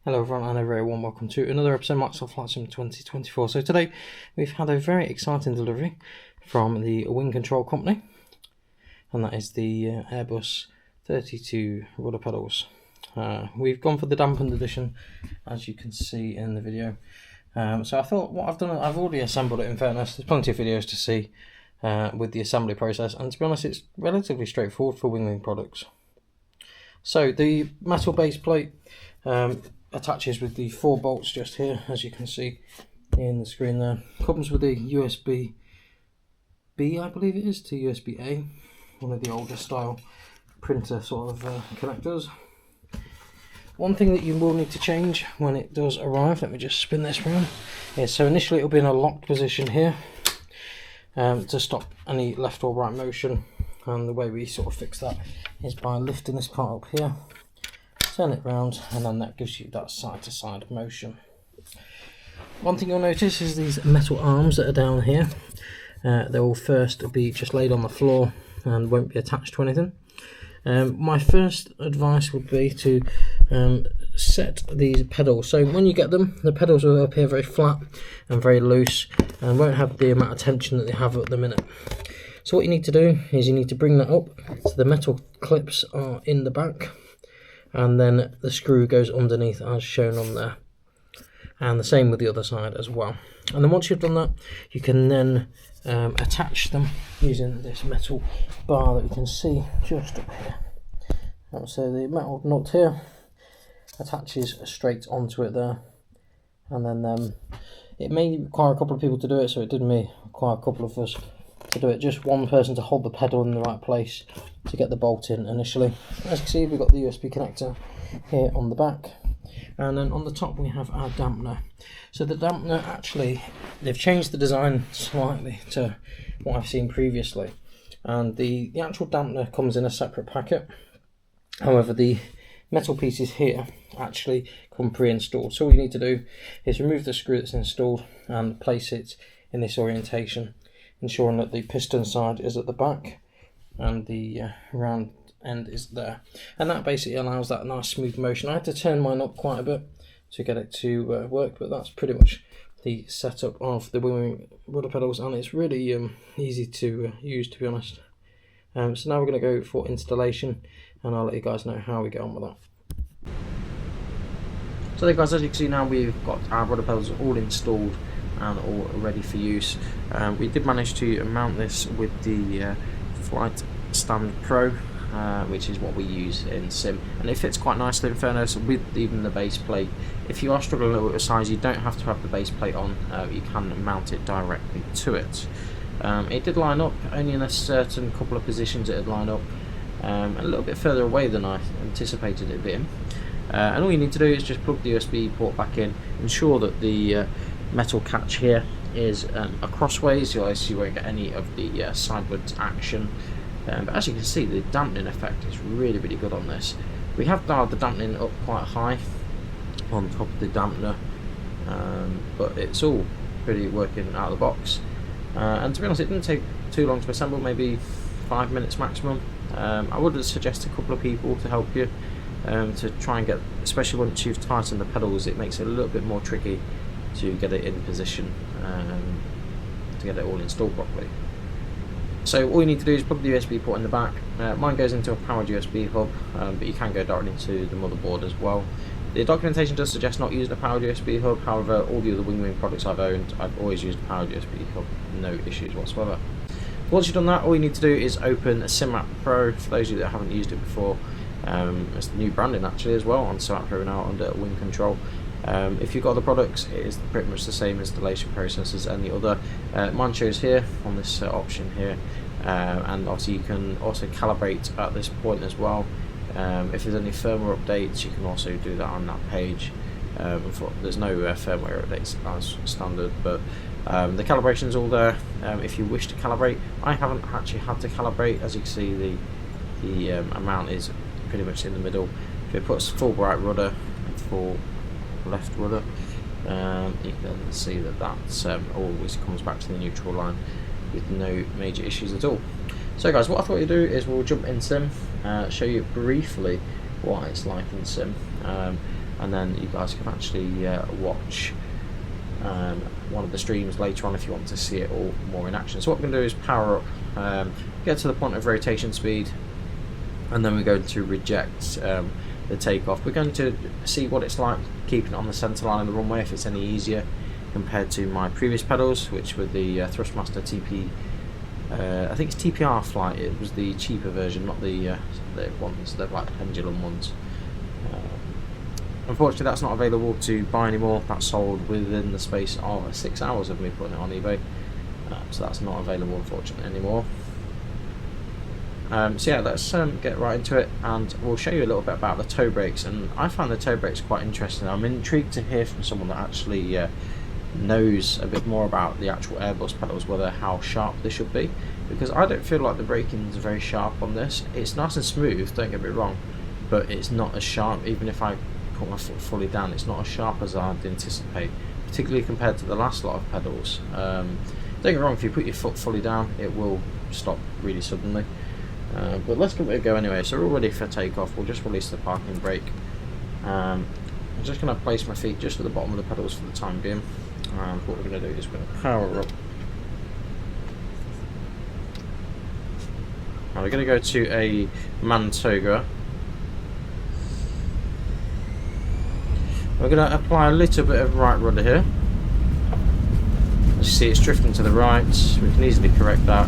Hello everyone and a very warm welcome to another episode of Microsoft Flight Sim 2024. So today we've had a very exciting delivery from the WinCTRL company, and that is the Airbus 32 Rudder Pedals. We've gone for the dampened edition, as you can see in the video. So I thought what I've done, I've already assembled it. In fairness, there's plenty of videos to see with the assembly process, and to be honest it's relatively straightforward for wingwing products. So the metal base plate attaches with the 4 bolts just here, as you can see in the screen there. Comes with a USB B, I believe it is, to USB A, one of the older style printer sort of connectors. One thing that you will need to change when it does arrive, let me just spin this round, is so initially it will be in a locked position here to stop any left or right motion, and the way we sort of fix that is by lifting this part up here, turn it round, and then that gives you that side to side motion. One thing you'll notice is these metal arms that are down here. They will first be just laid on the floor and won't be attached to anything. My first advice would be to set these pedals. So when you get them, the pedals will appear very flat and very loose and won't have the amount of tension that they have at the minute. So what you need to do is you need to bring that up so the metal clips are in the back, and then the screw goes underneath as shown on there, and the same with the other side as well. And then once you've done that, you can then attach them using this metal bar that you can see just up here. So the metal nut here attaches straight onto it there, and then it may require a couple of people to do it, so it did require a couple of us to do it. Just one person to hold the pedal in the right place to get the bolt in initially. As you can see, we've got the USB connector here on the back, and then on the top we have our dampener. So the dampener, actually they've changed the design slightly to what I've seen previously, and the actual dampener comes in a separate packet. However, the metal pieces here actually come pre-installed, so all you need to do is remove the screw that's installed and place it in this orientation, ensuring that the piston side is at the back and the round end is there, and that basically allows that nice smooth motion. I had to turn mine up quite a bit to get it to work, but that's pretty much the setup of the wingwing rudder pedals, and it's really easy to use, to be honest. So now we're going to go for installation, and I'll let you guys know how we get on with that. So there guys, as you can see now, we've got our rudder pedals all installed and all ready for use. We did manage to mount this with the Flight Stand Pro, which is what we use in Sim, and it fits quite nicely in fairness with even the base plate. If you are struggling a little bit with size, you don't have to have the base plate on, you can mount it directly to it. It did line up, only in a certain couple of positions it had lined up, a little bit further away than I anticipated it being. And all you need to do is just plug the USB port back in, ensure that the metal catch here is crossways, so you won't get any of the sideways action. But as you can see, the dampening effect is really good on this. We have dialed the dampening up quite high on top of the dampener, but it's all pretty working out of the box. And to be honest, it didn't take too long to assemble, maybe 5 minutes maximum. I would suggest a couple of people to help you to try and get, especially once you've tightened the pedals, it makes it a little bit more tricky to get it in position, to get it all installed properly. So all you need to do is plug the USB port in the back. Mine goes into a powered USB hub, but you can go directly into the motherboard as well. The documentation does suggest not using a powered USB hub, however all the other wingwing products I've owned, I've always used a powered USB hub, no issues whatsoever. Once you've done that, all you need to do is open SimApp Pro. For those of you that haven't used it before, it's the new branding actually as well on SimApp Pro now under WinCTRL. If you've got the products, it is pretty much the same installation process as any other. Mine shows here on this option here, and obviously you can also calibrate at this point as well. If there's any firmware updates, you can also do that on that page. There's no firmware updates as standard, but the calibration is all there. If you wish to calibrate, I haven't actually had to calibrate. As you can see, the amount is pretty much in the middle. If it puts full right rudder and full left rudder, you can see that always comes back to the neutral line with no major issues at all. So guys, what I thought you'd do is we'll jump in Sim, show you briefly what it's like in Sim. and then you guys can actually watch one of the streams later on if you want to see it all more in action. So what we're going to do is power up, get to the point of rotation speed, and then we're going to reject the takeoff. We're going to see what it's like keeping it on the centre line of the runway, if it's any easier compared to my previous pedals, which were the Thrustmaster TP. I think it's TPR flight. It was the cheaper version, not the ones, the like pendulum ones. Unfortunately, that's not available to buy anymore. That's sold within the space of 6 hours of me putting it on eBay. So that's not available, unfortunately, anymore. So yeah, let's get right into it, and we'll show you a little bit about the toe brakes. And I found the toe brakes quite interesting. I'm intrigued to hear from someone that actually knows a bit more about the actual Airbus pedals, whether how sharp they should be, because I don't feel like the braking is very sharp on this. It's nice and smooth, don't get me wrong, but it's not as sharp. Even if I put my foot fully down, it's not as sharp as I'd anticipate, particularly compared to the last lot of pedals. Don't get me wrong, if you put your foot fully down, it will stop really suddenly. But let's give it a go anyway. So we're all ready for takeoff. We'll just release the parking brake. I'm just going to place my feet just at the bottom of the pedals for the time being. And what we're going to do is we're going to power up. Now we're going to go to a Mantoga. We're going to apply a little bit of right rudder here. As you see, it's drifting to the right. We can easily correct that.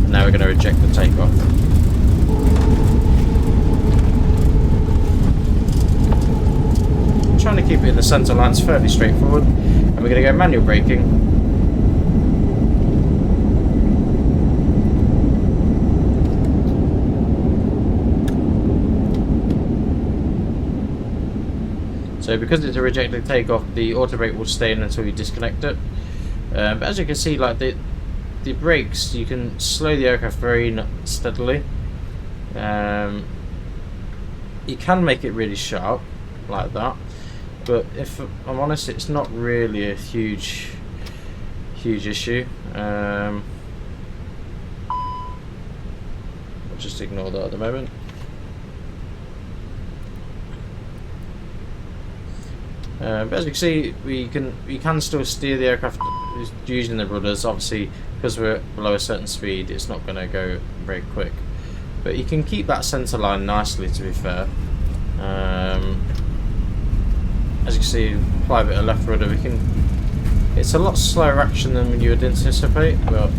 And now we're going to reject the takeoff. I'm trying to keep it in the centre line, it's fairly straightforward. And we're going to go manual braking. So because it's a rejected takeoff, the auto brake will stay in until you disconnect it. But as you can see, like the brakes, you can slow the aircraft very steadily. You can make it really sharp like that, but if I'm honest, it's not really a huge issue. I'll just ignore that at the moment. But as you can see, we can still steer the aircraft using the rudders. Obviously, because we're below a certain speed, it's not going to go very quick. But you can keep that centre line nicely, to be fair. As you can see, apply a bit of left rudder. It's a lot slower action than you would anticipate, but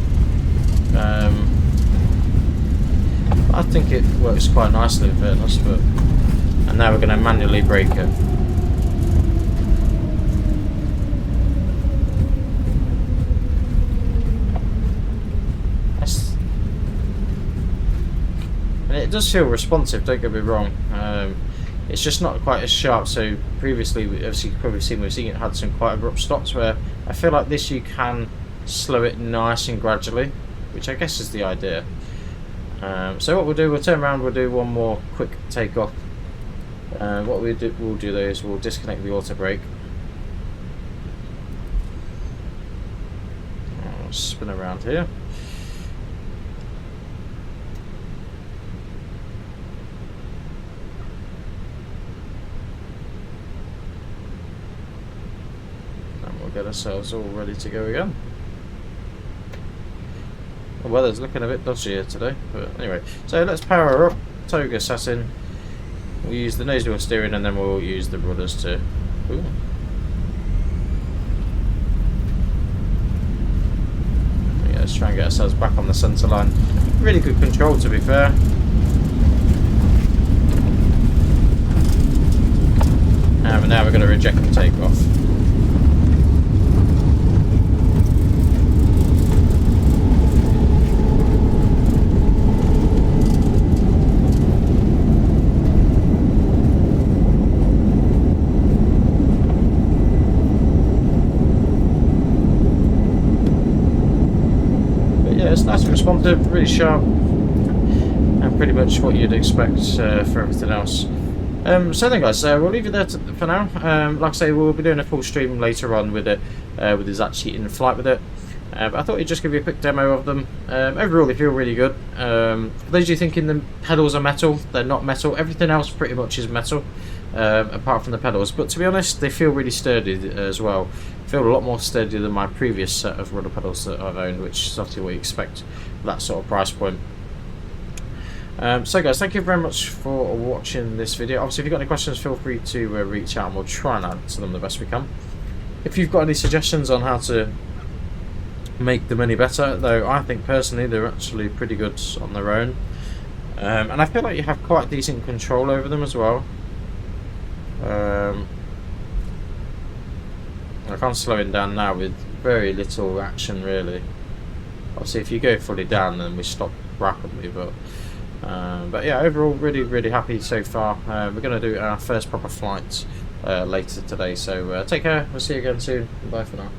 I think it works quite nicely, in fairness. And now we're going to manually brake it. It does feel responsive, don't get me wrong. It's just not quite as sharp. So previously, obviously you've probably seen, it had some quite abrupt stops, where I feel like this you can slow it nice and gradually, which I guess is the idea. So what we'll do, we'll turn around, we'll do one more quick takeoff. What we'll do though is we'll disconnect the auto brake. I'll spin around here. Get ourselves all ready to go again. The weather's looking a bit dodgy here today, but anyway. So let's power up. Toga sat in. We'll use the nose wheel steering, and then we'll use the rudders to. Ooh. Yeah, let's try and get ourselves back on the centre line. Really good control, to be fair. And now we're going to reject the takeoff. It's nice and responsive, really sharp, and pretty much what you'd expect for everything else. So then guys, we'll leave it there for now. Like I say, we'll be doing a full stream later on with it, with us actually in flight with it. But I thought I'd just give you a quick demo of them. Overall, they feel really good. For those of you thinking the pedals are metal, they're not metal. Everything else pretty much is metal, apart from the pedals. But to be honest, they feel really sturdy as well. Feel a lot more sturdy than my previous set of rudder pedals that I've owned, which is obviously what you expect for that sort of price point. So guys, thank you very much for watching this video. Obviously, if you've got any questions, feel free to reach out and we'll try and answer them the best we can. If you've got any suggestions on how to make them any better, though I think personally they're actually pretty good on their own, and I feel like you have quite decent control over them as well. I can't slow it down now with very little action really. Obviously if you go fully down then we stop rapidly, but yeah, overall really happy so far. We're going to do our first proper flight later today, so take care, we'll see you again soon. Bye for now.